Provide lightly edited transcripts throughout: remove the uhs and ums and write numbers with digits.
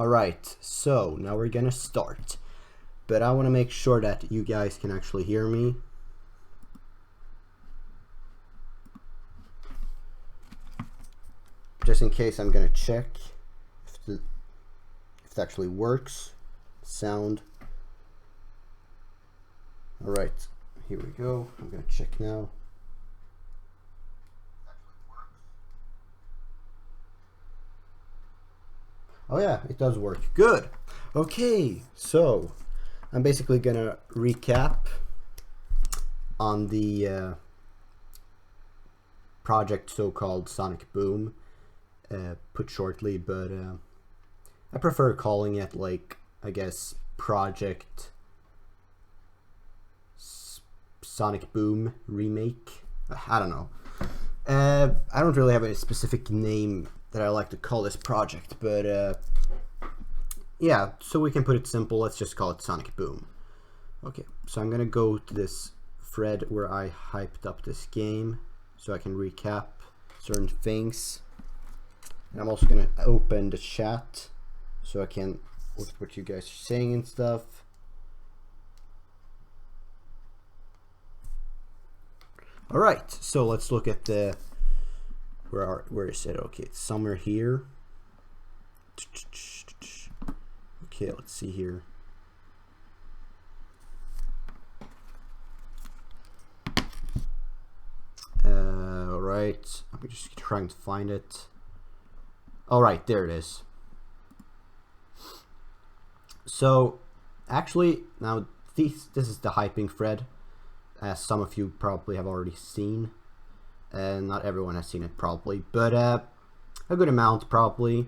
Alright, so now we're gonna start. But I want to make sure that you guys can actually hear me. Just in case, I'm gonna check if it actually works. Sound. Alright, here we go. I'm gonna check now. Oh yeah, it does work. Good. Okay, so I'm basically gonna recap on the project so-called Sonic Boom, put shortly, but I prefer calling it, like, I guess, Project Sonic Boom Remake. I don't know. I don't really have a specific name that I like to call this project, but yeah, so we can put it simple. Let's just call it Sonic Boom. Okay, so I'm gonna go to this thread where I hyped up this game so I can recap certain things. And I'm also gonna open the chat so I can look at what you guys are saying and stuff. All right, so let's look at the where is it? Okay, it's somewhere here. Okay, let's see here. All right, I'm just trying to find it. All right, there it is. So, actually, now this is the hyping thread, as some of you probably have already seen. Not everyone has seen it probably, but a good amount probably,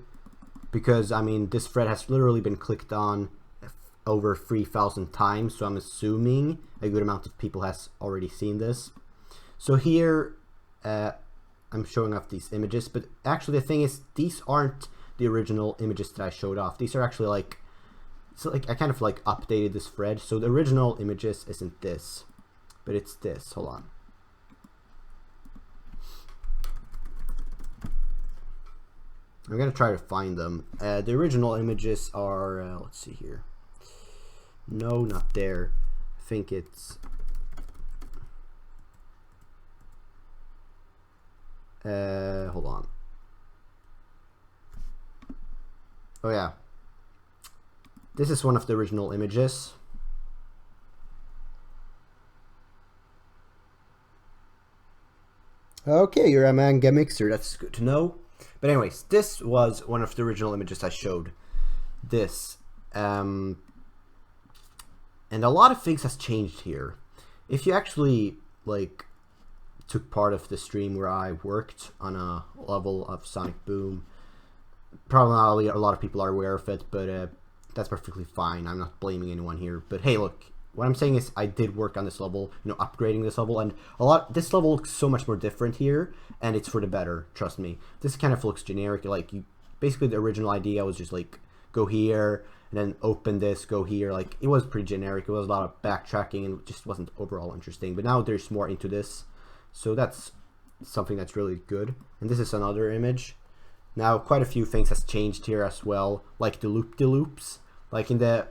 because I mean this thread has literally been clicked on over 3,000 times, so I'm assuming a good amount of people has already seen this. So here I'm showing off these images, but actually the thing is, these aren't the original images that I showed off. These are actually like, so like I kind of like updated this thread, so the original images isn't this, but it's this. Hold on. I'm gonna try to find them. The original images are, let's see here. No, not there. I think it's hold on. Oh yeah, this is one of the original images. Okay, you're a manga mixer, that's good to know. But anyways, this was one of the original images I showed. This. And a lot of things has changed here. If you actually, like, took part of the stream where I worked on a level of Sonic Boom, probably not a lot of people are aware of it, but that's perfectly fine. I'm not blaming anyone here. But hey, look. What I'm saying is I did work on this level, you know, upgrading this level, and this level looks so much more different here, and it's for the better, trust me. This kind of looks generic, like, basically the original idea was just like, go here, and then open this, go here, like, it was pretty generic. It was a lot of backtracking, and it just wasn't overall interesting, but now there's more into this, so that's something that's really good. And this is another image. Now, quite a few things has changed here as well, like the loop-de-loops, like in the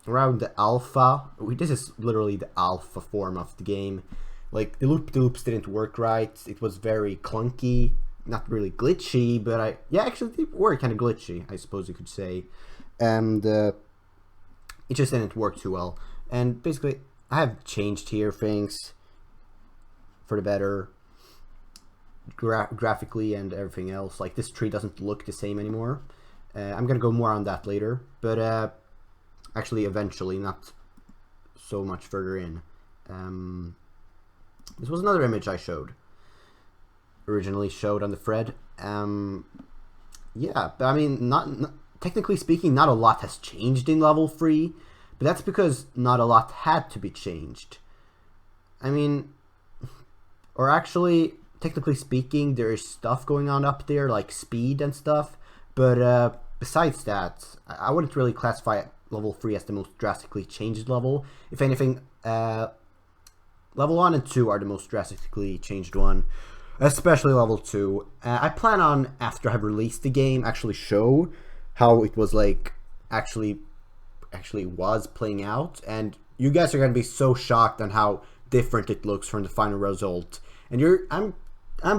around the alpha, this is literally the alpha form of the game. Like, the loop-de-loops didn't work right. It was very clunky, not really glitchy, but yeah, actually they were kind of glitchy, I suppose you could say. And it just didn't work too well. And basically, I have changed here things for the better, graphically and everything else. Like, this tree doesn't look the same anymore. I'm gonna go more on that later, but actually, eventually, not so much further in. This was another image I originally showed on the thread. Yeah, but I mean, not technically speaking, not a lot has changed in level 3, but that's because not a lot had to be changed. I mean, or actually, technically speaking, there is stuff going on up there, like speed and stuff, but besides that, I wouldn't really classify it level 3 as the most drastically changed level. If anything, level 1 and 2 are the most drastically changed one, especially level 2. I plan on, after I have released the game, actually show how it was like actually was playing out, and you guys are gonna be so shocked on how different it looks from the final result. And I'm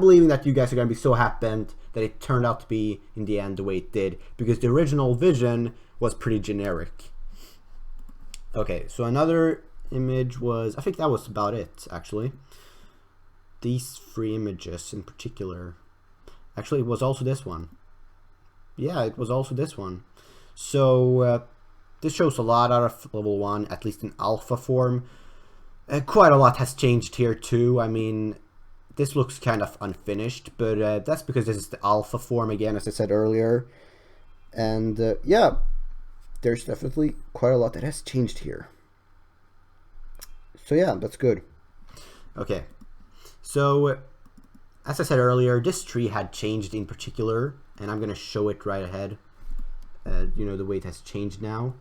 believing that you guys are gonna be so happy that it turned out to be in the end the way it did, because the original vision was pretty generic. Okay, so another image was, I think that was about it actually. These 3 images in particular. Actually, it was also this one. Yeah, it was also this one. So this shows a lot out of level 1, at least in alpha form. Quite a lot has changed here too. I mean, this looks kind of unfinished, but that's because this is the alpha form again, as I said earlier. And yeah, there's definitely quite a lot that has changed here. So yeah, that's good. Okay, so as I said earlier, this tree had changed in particular, and I'm going to show it right ahead. You know, the way it has changed now.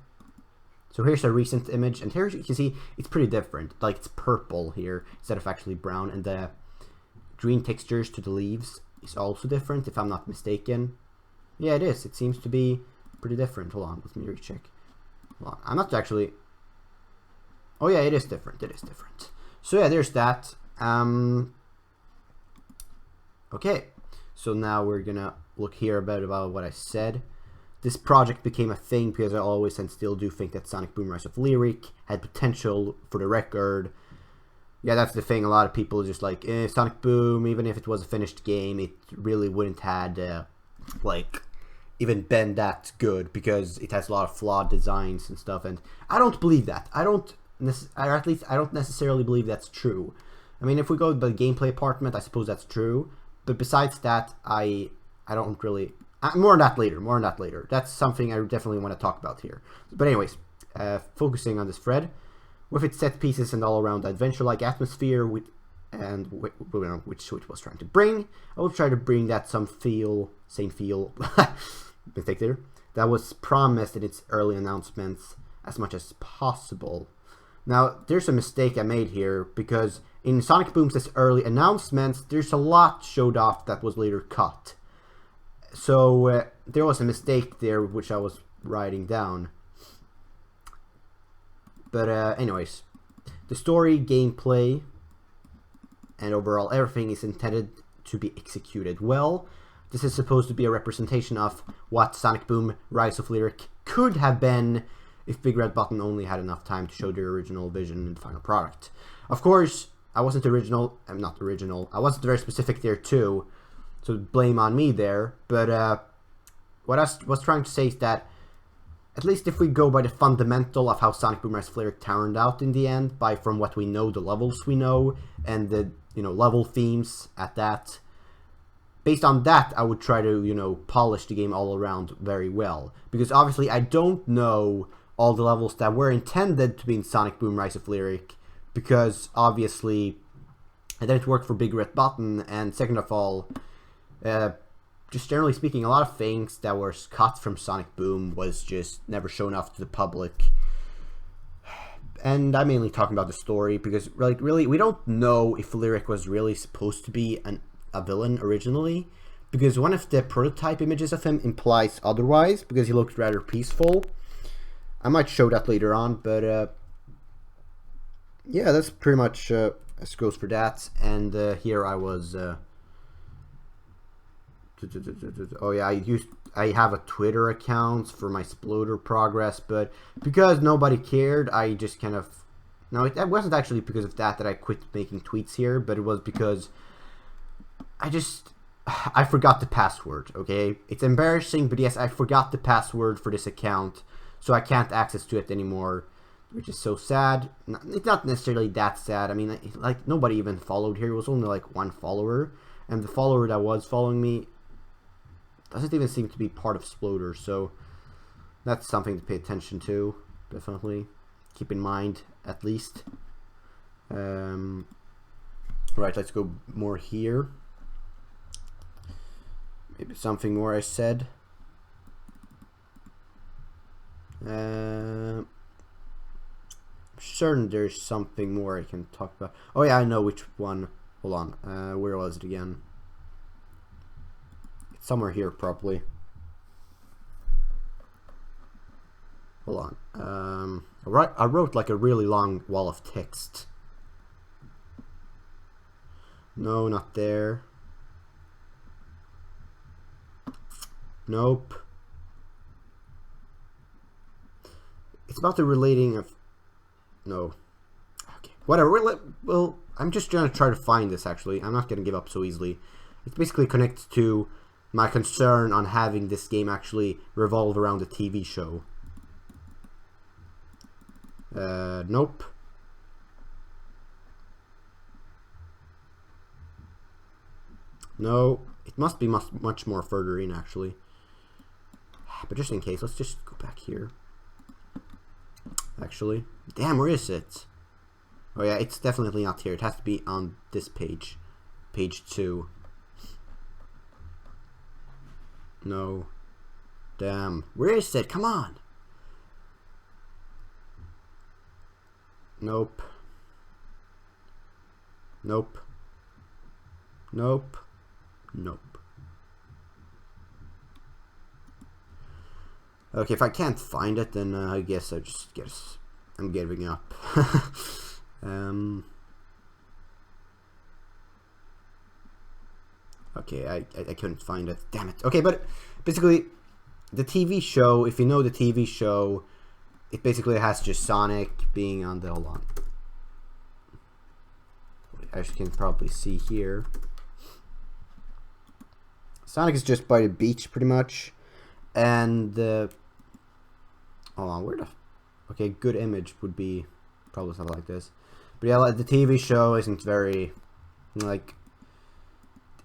So here's a recent image, and here you can see it's pretty different. Like, it's purple here instead of actually brown, and the green textures to the leaves is also different, if I'm not mistaken. Yeah, it is. It seems to be pretty different. Hold on, let me recheck. Hold on. I'm not actually... Oh yeah, it is different. It is different. So yeah, there's that. Okay, so now we're gonna look here about what I said. This project became a thing because I always and still do think that Sonic Boom Rise of Lyric had potential for the record. Yeah, that's the thing. A lot of people are just like, Sonic Boom, even if it was a finished game, it really wouldn't had like even been that good because it has a lot of flawed designs and stuff. And I don't believe that. Or at least I don't necessarily believe that's true. I mean, if we go to the gameplay apartment, I suppose that's true. But besides that, I don't really... more on that later. More on that later. That's something I definitely want to talk about here. But anyways, focusing on this thread, with its set pieces and all-around adventure-like atmosphere, which Switch was trying to bring, I will try to bring that same feel, mistake there, that was promised in its early announcements as much as possible. Now, there's a mistake I made here, because in Sonic Boom's early announcements, there's a lot showed off that was later cut. So there was a mistake there which I was writing down. But anyways, the story, gameplay, and overall everything is intended to be executed well. This is supposed to be a representation of what Sonic Boom Rise of Lyric could have been if Big Red Button only had enough time to show their original vision in the final product. Of course, I wasn't I wasn't very specific there too, so blame on me there. But what I was trying to say is that at least if we go by the fundamental of how Sonic Boom Rise of Lyric turned out in the end, from what we know, the levels we know, and the level themes at that, based on that, I would try to polish the game all around very well. Because obviously I don't know all the levels that were intended to be in Sonic Boom Rise of Lyric, because obviously it didn't work for Big Red Button, and second of all, just generally speaking, a lot of things that were cut from Sonic Boom was just never shown off to the public. And I'm mainly talking about the story, because really we don't know if Lyric was really supposed to be a villain originally, because one of the prototype images of him implies otherwise, because he looked rather peaceful. I might show that later on, but yeah, that's pretty much as goes for that. And here I was oh yeah, I have a Twitter account for my Sploder progress, but because nobody cared, I just kind of... No, it wasn't actually because of that I quit making tweets here, but it was because I forgot the password, okay? It's embarrassing, but yes, I forgot the password for this account, so I can't access to it anymore, which is so sad. It's not necessarily that sad. I mean, like, nobody even followed here. It was only like one follower, and the follower that was following me doesn't even seem to be part of Sploder, so that's something to pay attention to. Definitely keep in mind, at least. Right, let's go more here. Maybe something more I said. I'm certain there's something more I can talk about. Oh yeah, I know which one. Hold on. Where was it again? Somewhere here, probably. hold on. I wrote like a really long wall of text. No, not there. Nope. It's about the relating of... No. Okay. Whatever. Well, I'm just gonna try to find this, actually. I'm not gonna give up so easily. It basically connects to my concern on having this game actually revolve around a TV show. Nope. No, it must be much more further in, actually. But just in case, let's just go back here. Actually, damn, where is it? Oh yeah, it's definitely not here. It has to be on this page. Page 2. No. Damn. Where is it? Come on. Nope. Nope. Nope. Nope. Okay, if I can't find it, then I guess I'm giving up. Okay, I couldn't find it. Damn it. Okay, but basically, the TV show, if you know the TV show, it basically has just Sonic being on the... Hold on. As you can probably see here. Sonic is just by the beach, pretty much. And... hold on, where the... Okay, good image would be probably something like this. But yeah, like, the TV show isn't very... Like...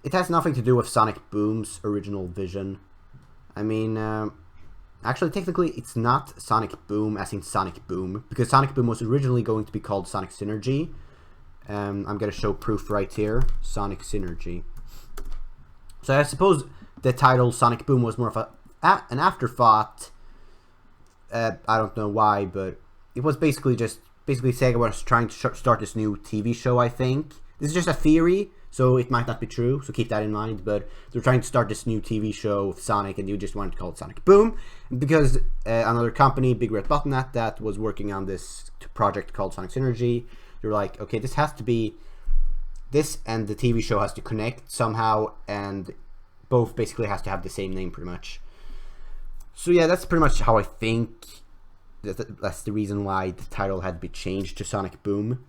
It has nothing to do with Sonic Boom's original vision. I mean, actually, technically, it's not Sonic Boom as in Sonic Boom, because Sonic Boom was originally going to be called Sonic Synergy. I'm going to show proof right here. Sonic Synergy. So I suppose the title Sonic Boom was more of an afterthought. I don't know why, but it was basically Sega was trying to start this new TV show, I think. This is just a theory, so it might not be true, so keep that in mind. But they're trying to start this new TV show with Sonic, and you just wanted to call it Sonic Boom. Because another company, Big Red Button, that was working on this project called Sonic Synergy. They were like, okay, this has to be... This and the TV show has to connect somehow, and both basically has to have the same name, pretty much. So yeah, that's pretty much how I think. That's the reason why the title had to be changed to Sonic Boom.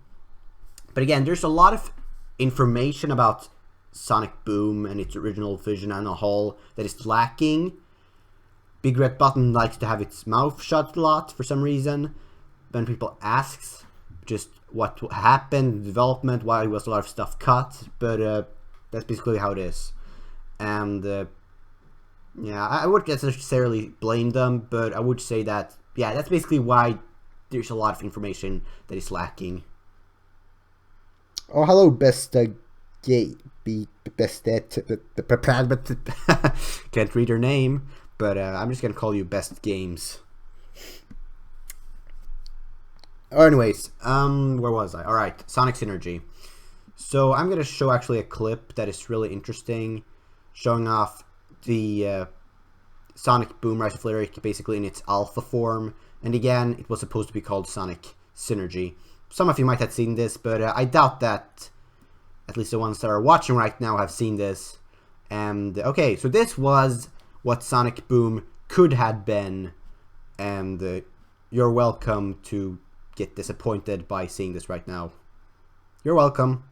But again, there's a lot of information about Sonic Boom and its original vision on a whole that is lacking. Big Red Button likes to have its mouth shut a lot for some reason. When people ask just what happened, development, why was a lot of stuff cut, but that's basically how it is. And yeah, I wouldn't necessarily blame them, but I would say that, yeah, that's basically why there's a lot of information that is lacking. Oh, hello, best can't read her name, but I'm just gonna call you Best Games. Anyways, where was I? Alright, Sonic Synergy. So I'm gonna show actually a clip that is really interesting, showing off the Sonic Boom Rise of Lyric basically in its alpha form. And again, it was supposed to be called Sonic Synergy. Some of you might have seen this, but I doubt that at least the ones that are watching right now have seen this. And okay, so this was what Sonic Boom could have been, and you're welcome to get disappointed by seeing this right now. You're welcome.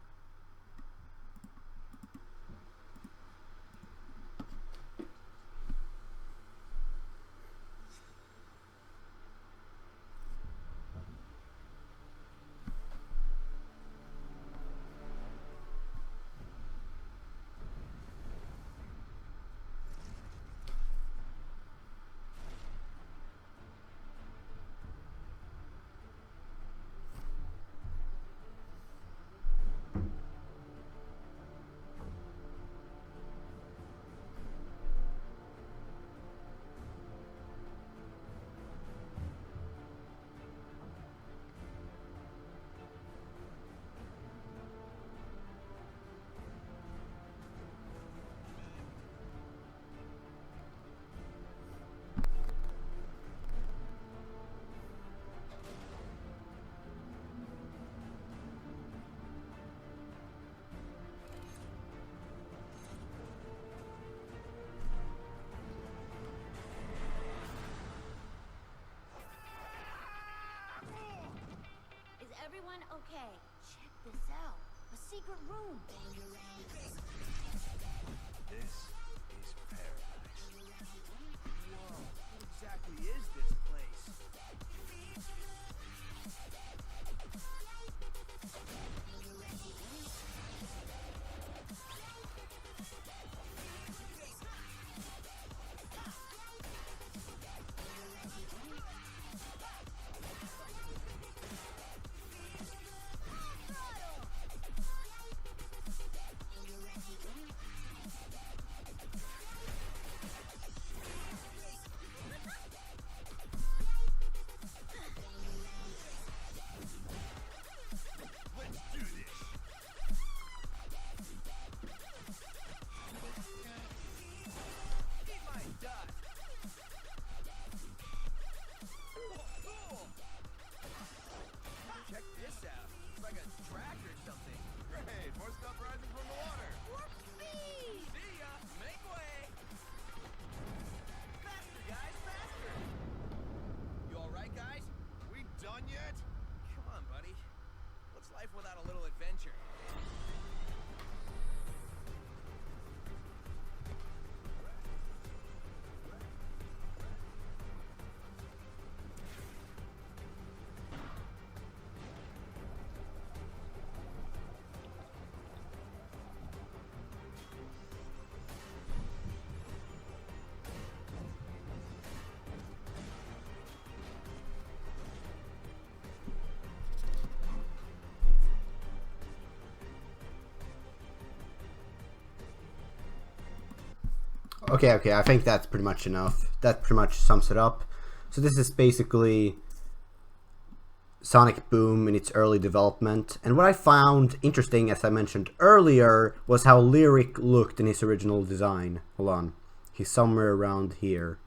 everyone okay? Check this out. A secret room. This is paradise. Whoa, what exactly is this place? Check this out. It's like a track or something. Great, more stuff rising from the water. Warp speed! See ya! Make way! Faster, guys, faster! You alright, guys? We done yet? Come on, buddy. What's life without a little adventure? Okay, I think that's pretty much enough. That pretty much sums it up. So this is basically Sonic Boom in its early development. And what I found interesting, as I mentioned earlier, was how Lyric looked in his original design. Hold on. He's somewhere around here.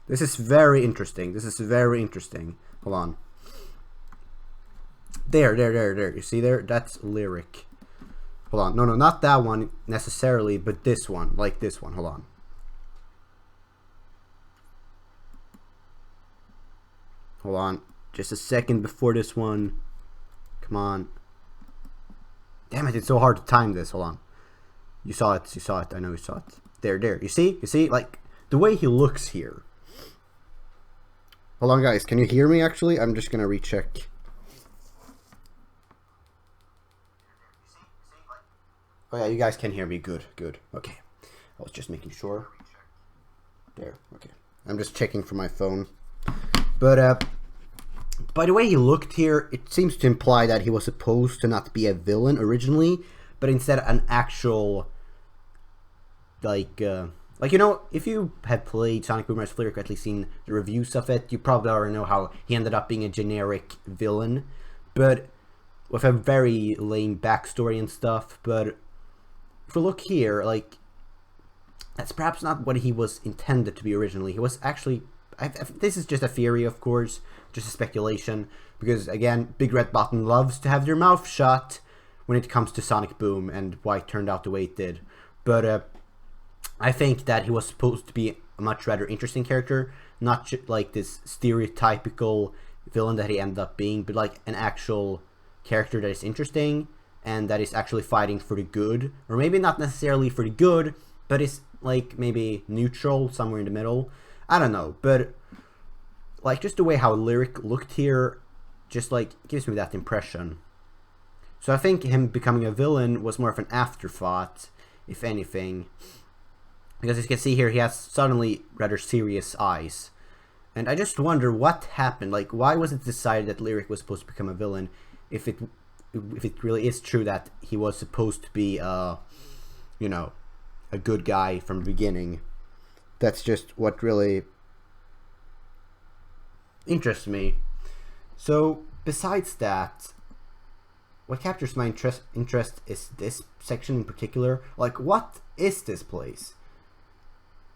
This is very interesting. This is very interesting. Hold on. There. You see there? That's Lyric. Hold on. No, not that one necessarily, but this one. Like this one. Hold on. Hold on. Just a second before this one. Come on. Damn it, it's so hard to time this. Hold on. You saw it. I know you saw it. There. You see? Like, the way he looks here. Hold on, guys. Can you hear me, actually? I'm just gonna recheck. Oh, yeah, you guys can hear me. Good. Okay. I was just making sure. There. Okay. I'm just checking for my phone. But, by the way he looked here, it seems to imply that he was supposed to not be a villain originally, but instead an actual, like, you know, if you had played Sonic Boom vs. Lyric, or at least seen the reviews of it, you probably already know how he ended up being a generic villain, but with a very lame backstory and stuff. But if we look here, like, that's perhaps not what he was intended to be originally. He was actually... this is just a theory, of course, just a speculation, because, again, Big Red Button loves to have their mouth shut when it comes to Sonic Boom and why it turned out the way it did. But I think that he was supposed to be a much rather interesting character, not like this stereotypical villain that he ended up being, but like an actual character that is interesting and that is actually fighting for the good, or maybe not necessarily for the good, but is like maybe neutral, somewhere in the middle. I don't know, but like just the way how Lyric looked here just like gives me that impression. So I think him becoming a villain was more of an afterthought, if anything. Because as you can see here, he has suddenly rather serious eyes. And I just wonder what happened. Like, why was it decided that Lyric was supposed to become a villain if it really is true that he was supposed to be you know, a good guy from the beginning? That's just what really interests me. So, besides that, what captures my interest is this section in particular. Like, what is this place?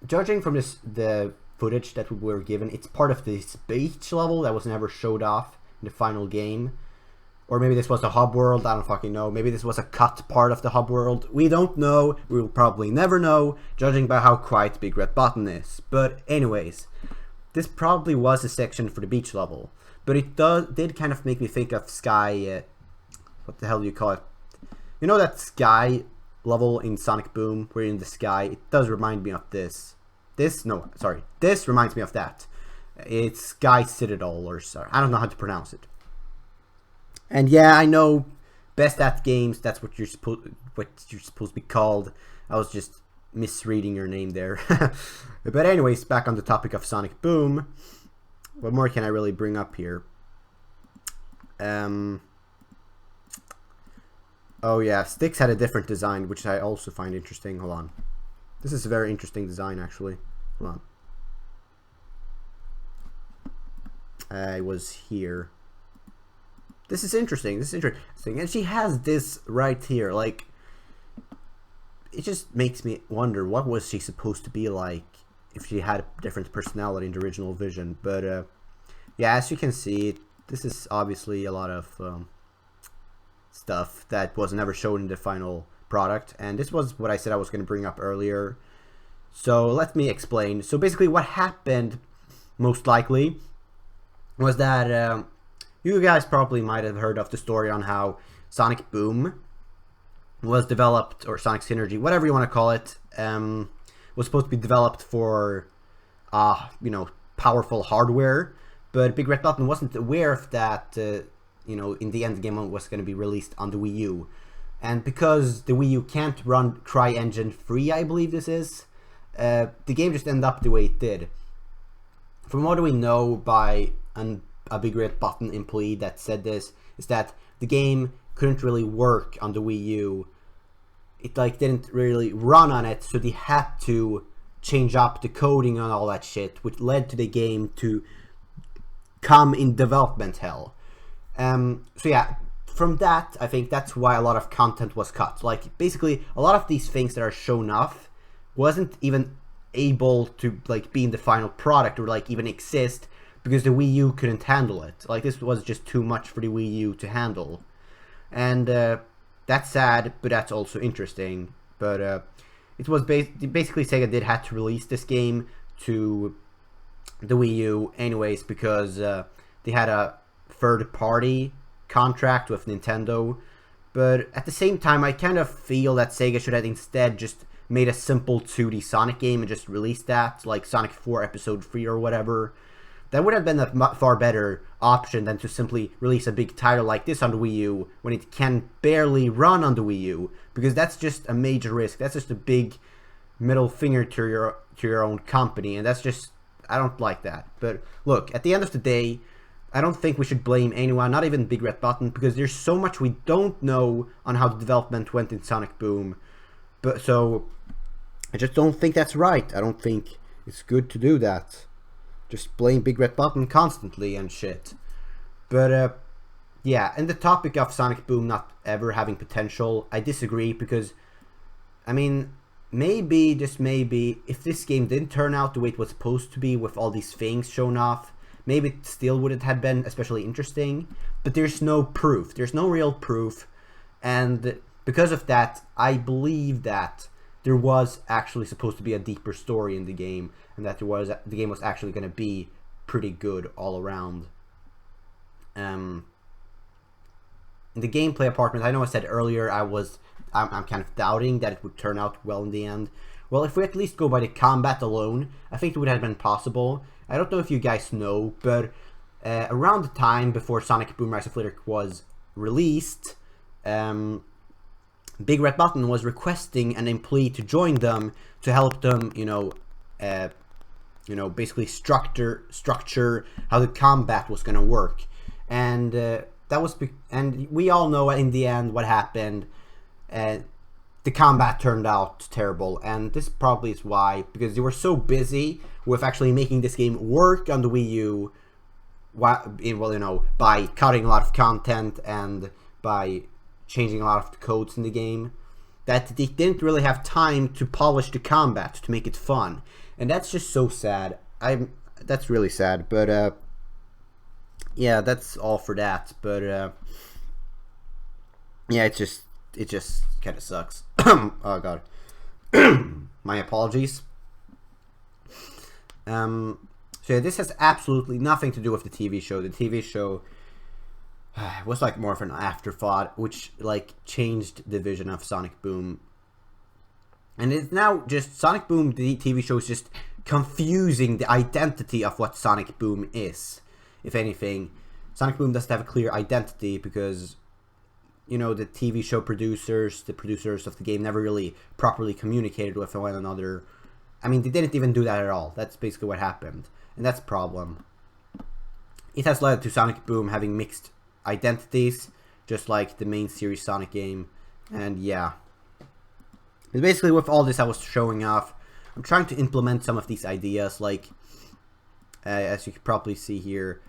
Judging from the footage that we were given, it's part of this beach level that was never showed off in the final game. Or maybe this was the hub world, I don't fucking know. Maybe this was a cut part of the hub world. We don't know. We will probably never know, judging by how quiet Big Red Button is. But anyways, this probably was a section for the beach level. But it did kind of make me think of Sky what the hell do you call it? You know that sky level in Sonic Boom where you're in the sky? It does remind me of this. This reminds me of that. It's Sky Citadel, or sorry, I don't know how to pronounce it. And yeah, I know, best at games, that's what you're supposed to be called. I was just misreading your name there. But anyways, back on the topic of Sonic Boom. What more can I really bring up here? Oh yeah, Styx had a different design, which I also find interesting. Hold on. This is a very interesting design, actually. Hold on. I was here. This is interesting. This is interesting. And she has this right here. Like, it just makes me wonder, what was she supposed to be like if she had a different personality in the original Vision? But yeah, as you can see, this is obviously a lot of stuff that was never shown in the final product, and this was what I said I was going to bring up earlier. So let me explain. So basically what happened, most likely, was that you guys probably might have heard of the story on how Sonic Boom was developed, or Sonic Synergy, whatever you want to call it, was supposed to be developed for you know, powerful hardware, but Big Red Button wasn't aware of that. You know, in the end, the game was going to be released on the Wii U. And because the Wii U can't run CryEngine free, I believe this is, the game just ended up the way it did. From what we know by a Big Red Button employee that said this, is that the game couldn't really work on the Wii U. It like didn't really run on it, so they had to change up the coding and all that shit, which led to the game to come in development hell. So yeah, from that, I think that's why a lot of content was cut. Like, basically, a lot of these things that are shown off wasn't even able to, like, be in the final product or, like, even exist because the Wii U couldn't handle it. Like, this was just too much for the Wii U to handle. And, that's sad, but that's also interesting. But, it was basically Sega did have to release this game to the Wii U anyways because, they had a third-party contract with Nintendo, but at the same time I kind of feel that Sega should have instead just made a simple 2D Sonic game and just released that, like Sonic 4 Episode 3 or whatever. That would have been a far better option than to simply release a big title like this on the Wii U when it can barely run on the Wii U, because that's just a major risk. That's just a big middle finger to your own company, and that's just, I don't like that. But look, at the end of the day, I don't think we should blame anyone, not even Big Red Button, because there's so much we don't know on how the development went in Sonic Boom. But so, I just don't think that's right. I don't think it's good to do that. Just blame Big Red Button constantly and shit. But yeah, and the topic of Sonic Boom not ever having potential, I disagree, because, I mean, maybe, just maybe, if this game didn't turn out the way it was supposed to be with all these things shown off, maybe it still would have been especially interesting, but there's no proof. There's no real proof, and because of that, I believe that there was actually supposed to be a deeper story in the game, and that the game was actually going to be pretty good all around. In the gameplay apartment, I know I said earlier I'm kind of doubting that it would turn out well in the end. Well, if we at least go by the combat alone, I think it would have been possible. I don't know if you guys know, but around the time before Sonic Boom Rise of Lyric was released, Big Red Button was requesting an employee to join them to help them, basically structure how the combat was going to work, and and we all know in the end what happened. The combat turned out terrible, and this probably is why, because they were so busy with actually making this game work on the Wii U, by cutting a lot of content and by changing a lot of the codes in the game, that they didn't really have time to polish the combat to make it fun, and that's just so sad. That's really sad, but yeah, that's all for that. But yeah, it just kind of sucks. Oh god. My apologies. So yeah, this has absolutely nothing to do with the TV show. The TV show it was like more of an afterthought, which like changed the vision of Sonic Boom. And it's now just Sonic Boom, the TV show, is just confusing the identity of what Sonic Boom is. If anything, Sonic Boom doesn't have a clear identity because, you know, the TV show producers, the producers of the game, never really properly communicated with one another. I mean, they didn't even do that at all. That's basically what happened. And that's a problem. It has led to Sonic Boom having mixed identities, just like the main series Sonic game. And yeah. And basically with all this I was showing off, I'm trying to implement some of these ideas, like, as you can probably see here,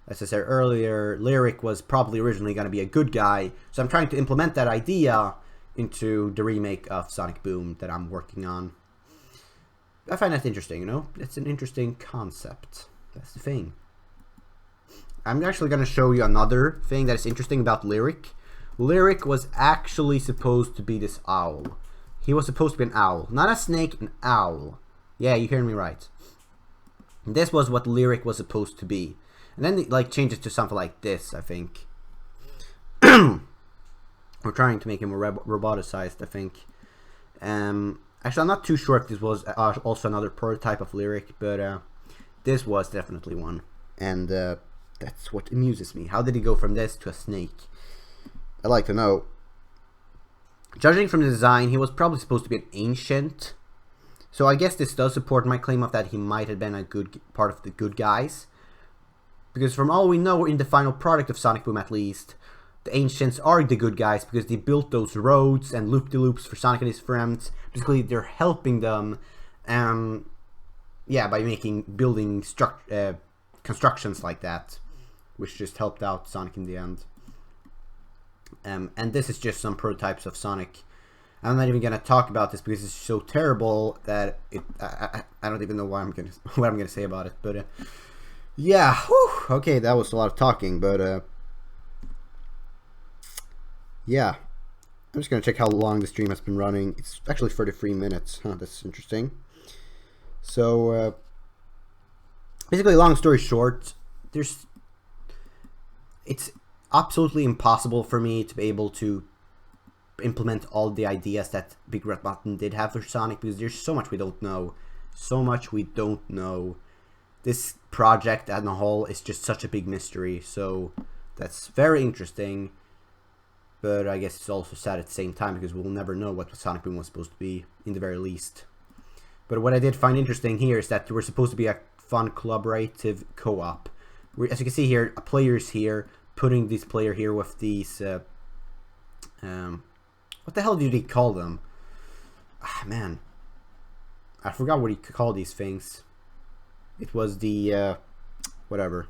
as I said earlier, Lyric was probably originally going to be a good guy, so I'm trying to implement that idea into the remake of Sonic Boom that I'm working on. I find that interesting, you know? It's an interesting concept. That's the thing. I'm actually going to show you another thing that is interesting about Lyric. Lyric was actually supposed to be this owl. He was supposed to be an owl. Not a snake, an owl. Yeah, you hear me right. And this was what Lyric was supposed to be. And then it like changes to something like this, I think. We're trying to make him more roboticized, I think. Actually, I'm not too sure if this was also another prototype of Lyric, but this was definitely one. And that's what amuses me. How did he go from this to a snake? I'd like to know. Judging from the design, he was probably supposed to be an ancient. So I guess this does support my claim of that he might have been a good part of the good guys. Because from all we know in the final product of Sonic Boom at least, the ancients are the good guys because they built those roads and loop-de-loops for Sonic and his friends. Basically, they're helping them, yeah, by building constructions like that, which just helped out Sonic in the end. And this is just some prototypes of Sonic. I'm not even gonna talk about this because it's so terrible that I don't even know what I'm gonna say about it. But yeah, whew, okay, that was a lot of talking. But yeah, I'm just gonna check how long the stream has been running. It's actually 33 minutes. Huh, that's interesting. So basically, long story short, it's absolutely impossible for me to be able to implement all the ideas that Big Red Button did have for Sonic because there's so much we don't know. So much we don't know. This project as a whole is just such a big mystery, so that's very interesting. But I guess it's also sad at the same time because we'll never know what Sonic Boom was supposed to be, in the very least. But what I did find interesting here is that we're supposed to be a fun collaborative co-op. As you can see here, a player is here, putting this player here with these what the hell did he call them? Ah, man, I forgot what he called these things. It was the whatever,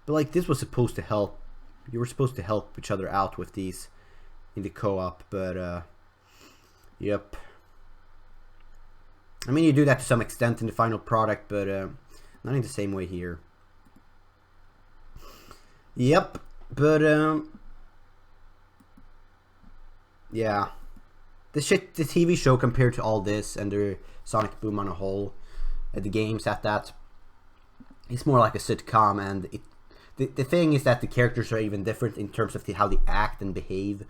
but like this was supposed to help. You were supposed to help each other out with these in the co-op, but yep. I mean, you do that to some extent in the final product, but not in the same way here. Yep, but yeah, the TV show compared to all this and the Sonic Boom on a whole, the games at that, it's more like a sitcom, and the thing is that the characters are even different in terms of how they act and behave.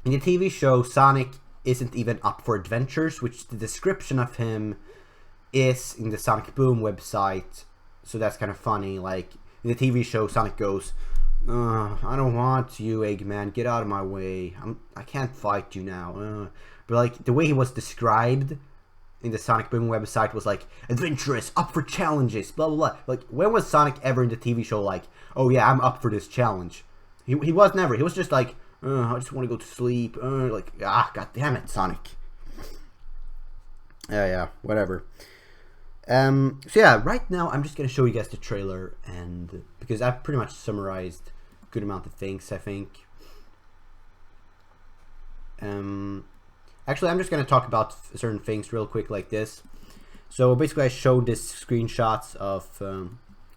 In the TV show, Sonic isn't even up for adventures, which the description of him is in the Sonic Boom website, so that's kind of funny. Like in the TV show, Sonic goes, I don't want you, Eggman. Get out of my way. I can't fight you now. But like the way he was described in the Sonic Boom website was like adventurous, up for challenges, blah blah blah. Like when was Sonic ever in the TV show like, oh yeah, I'm up for this challenge? He was never. He was just like, I just want to go to sleep. Like, god damn it, Sonic. Yeah, whatever. So yeah, right now I'm just gonna show you guys the trailer, and because I've pretty much summarized a good amount of things, I think. Actually, I'm just gonna talk about certain things real quick, like this. So basically, I showed this screenshots of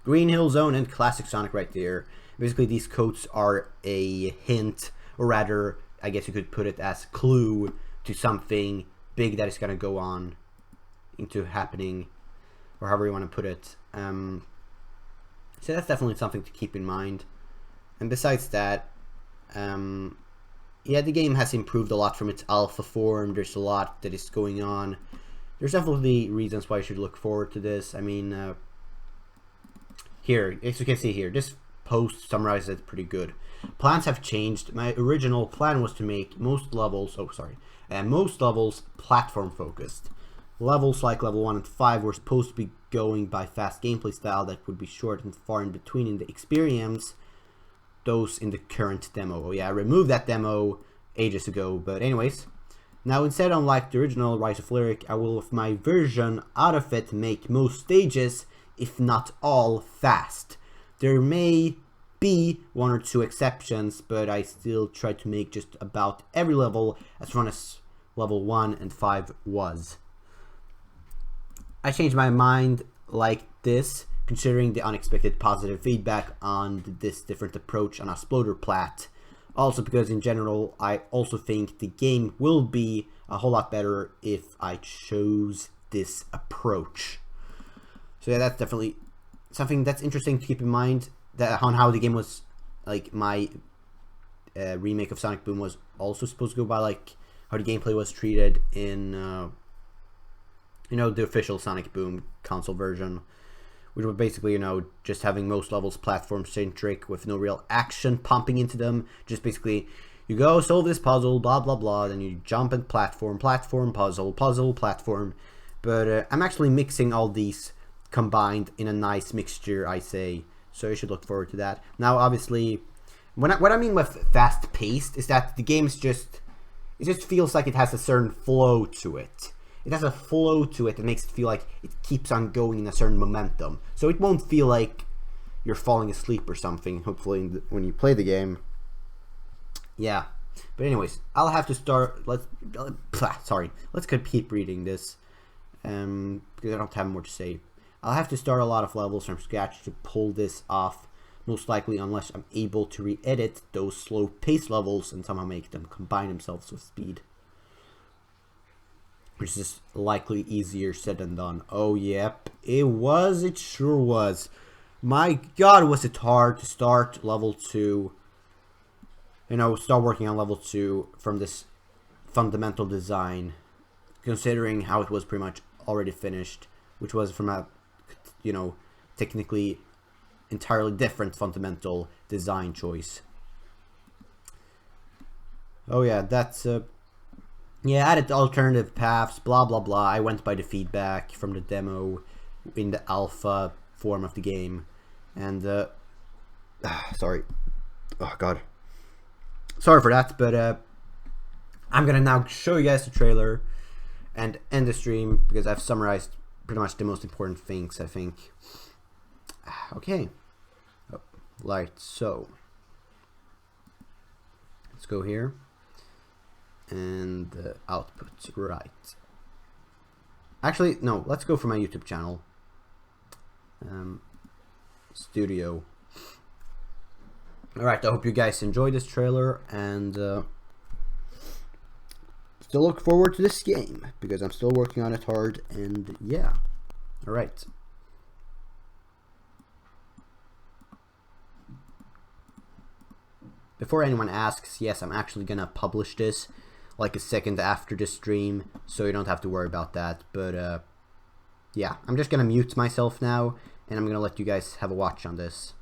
Green Hill Zone and Classic Sonic right there. Basically, these codes are a hint, or rather, I guess you could put it as a clue to something big that is gonna go on into happening, or however you want to put it. So that's definitely something to keep in mind. And besides that, yeah, the game has improved a lot from its alpha form. There's a lot that is going on. There's definitely reasons why you should look forward to this. I mean, here, as you can see here, this post summarizes it pretty good. Plans have changed. My original plan was to make most levels, most levels platform focused. Levels like level 1 and 5 were supposed to be going by fast gameplay style that would be short and far in between in the experience. Those in the current demo. Oh yeah, I removed that demo ages ago, but anyways. Now instead, unlike the original Rise of Lyric, I will with my version out of it make most stages, if not all, fast. There may be 1 or 2 exceptions, but I still try to make just about every level as fun as level 1 and 5 was. I changed my mind like this, considering the unexpected positive feedback on this different approach on Exploder Plat. Also because in general, I also think the game will be a whole lot better if I chose this approach. So yeah, that's definitely something that's interesting to keep in mind, that on how the game was, like my remake of Sonic Boom was also supposed to go by, like how the gameplay was treated in you know, the official Sonic Boom console version, which was basically, you know, just having most levels platform centric with no real action pumping into them. Just basically, you go solve this puzzle, blah blah blah, then you jump and platform, puzzle, platform. But I'm actually mixing all these combined in a nice mixture, I say. So you should look forward to that. Now, obviously, what I mean with fast paced is that the game's just, it just feels like it has a certain flow to it. It has a flow to it that makes it feel like it keeps on going in a certain momentum. So it won't feel like you're falling asleep or something, hopefully, when you play the game. Yeah. But anyways, I'll have to start, let's keep reading this, because I don't have more to say. I'll have to start a lot of levels from scratch to pull this off, most likely, unless I'm able to re-edit those slow pace levels and somehow make them combine themselves with speed. Which is likely easier said than done. Oh, yep. It sure was. My god, was it hard to start level 2. You know, start working on level 2 from this fundamental design, considering how it was pretty much already finished, which was from a, you know, technically entirely different fundamental design choice. Oh yeah, that's yeah, added alternative paths, blah blah blah. I went by the feedback from the demo in the alpha form of the game, and sorry, oh god, sorry for that. But I'm gonna now show you guys the trailer and end the stream because I've summarized pretty much the most important things, I think. Okay, oh, right, so let's go here. And the output, right. Actually, no, let's go for my YouTube channel. Studio. Alright, I hope you guys enjoyed this trailer, and still look forward to this game, because I'm still working on it hard, and yeah. Alright. Before anyone asks, yes, I'm actually gonna publish this like a second after the stream, so you don't have to worry about that. But yeah, I'm just gonna mute myself now, and I'm gonna let you guys have a watch on this.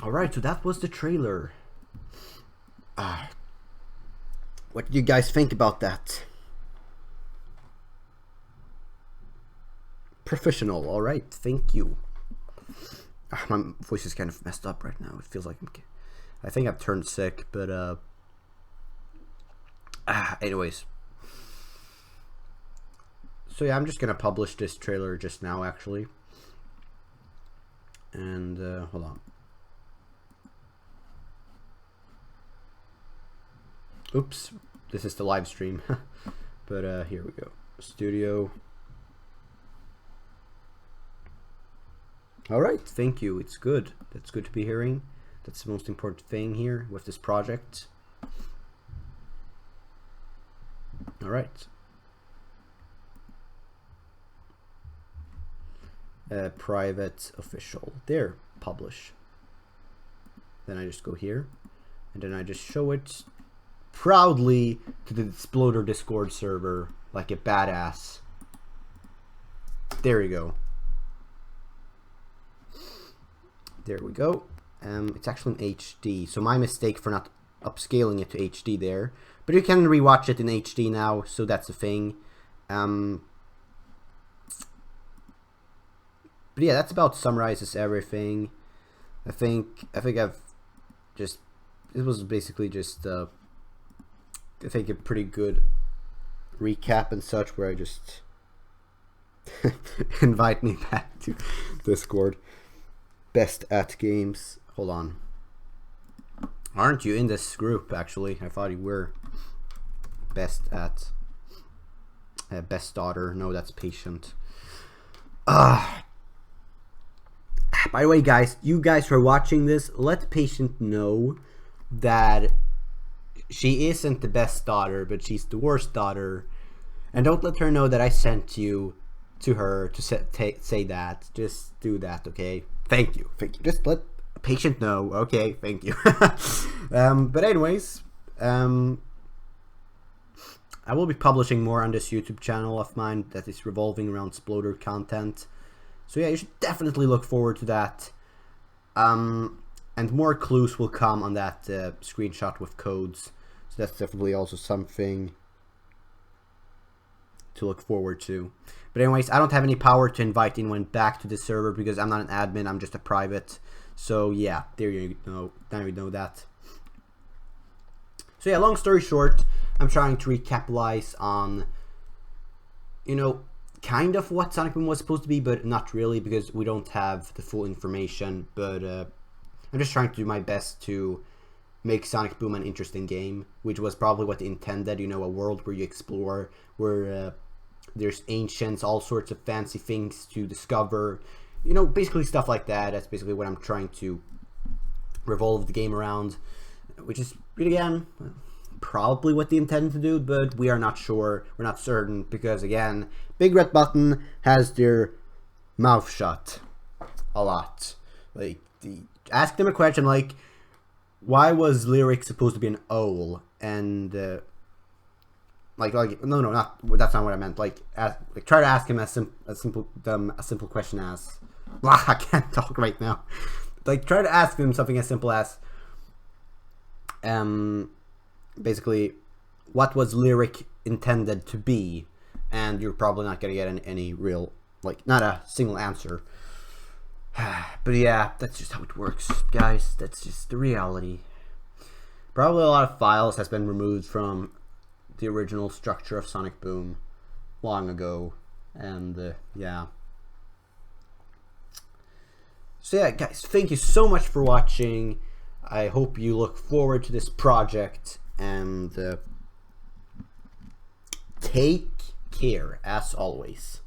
Alright, so that was the trailer. What did you guys think about that? Professional, alright, thank you. My voice is kind of messed up right now. It feels like I think I've turned sick, but anyways. So yeah, I'm just gonna publish this trailer just now, actually. And hold on. Oops, this is the live stream. But here we go. Studio. Alright, thank you. It's good. That's good to be hearing. That's the most important thing here with this project. Alright. Private official. There, publish. Then I just go here, and then I just show it proudly to the Exploder Discord server like a badass. There we go. There we go. It's actually in HD, so my mistake for not upscaling it to HD there. But you can rewatch it in HD now, so that's the thing. But yeah, that's about summarizes everything. I think I've just, it was basically just I think a pretty good recap and such, where I just invite me back to Discord. Best at games. Hold on. Aren't you in this group, actually? I thought you were. Best at. Best daughter. No, that's patient. By the way, guys, you guys who are watching this, let Patient know that she isn't the best daughter, but she's the worst daughter. And don't let her know that I sent you to her to say that. Just do that, okay? Thank you. Thank you. Just let Patient know. Okay, thank you. But anyways, I will be publishing more on this YouTube channel of mine that is revolving around Exploder content. So yeah, you should definitely look forward to that. And more clues will come on that screenshot with codes. So that's definitely also something to look forward to. But anyways, I don't have any power to invite anyone back to the server because I'm not an admin, I'm just a private. So yeah, there you go. Now you know that. So yeah, long story short, I'm trying to recapitalize on, you know, kind of what Sonic Boom was supposed to be, but not really, because we don't have the full information. But I'm just trying to do my best to make Sonic Boom an interesting game, which was probably what they intended, you know, a world where you explore, where there's ancients, all sorts of fancy things to discover, you know, basically stuff like that. That's basically what I'm trying to revolve the game around, which is, again, probably what they intended to do, but we are not sure, we're not certain, because again, Big Red Button has their mouth shut a lot. Like, ask them a question like, why was Lyric supposed to be an owl? And no, not that's not what I meant. Like try to ask him a simple question as, I can't talk right now. Like, try to ask him something as simple as, basically, what was Lyric intended to be? And you're probably not gonna get any real, like, not a single answer. But yeah, that's just how it works, guys. That's just the reality. Probably a lot of files has been removed from the original structure of Sonic Boom long ago, and yeah. So yeah, guys, thank you so much for watching. I hope you look forward to this project, and take care as always.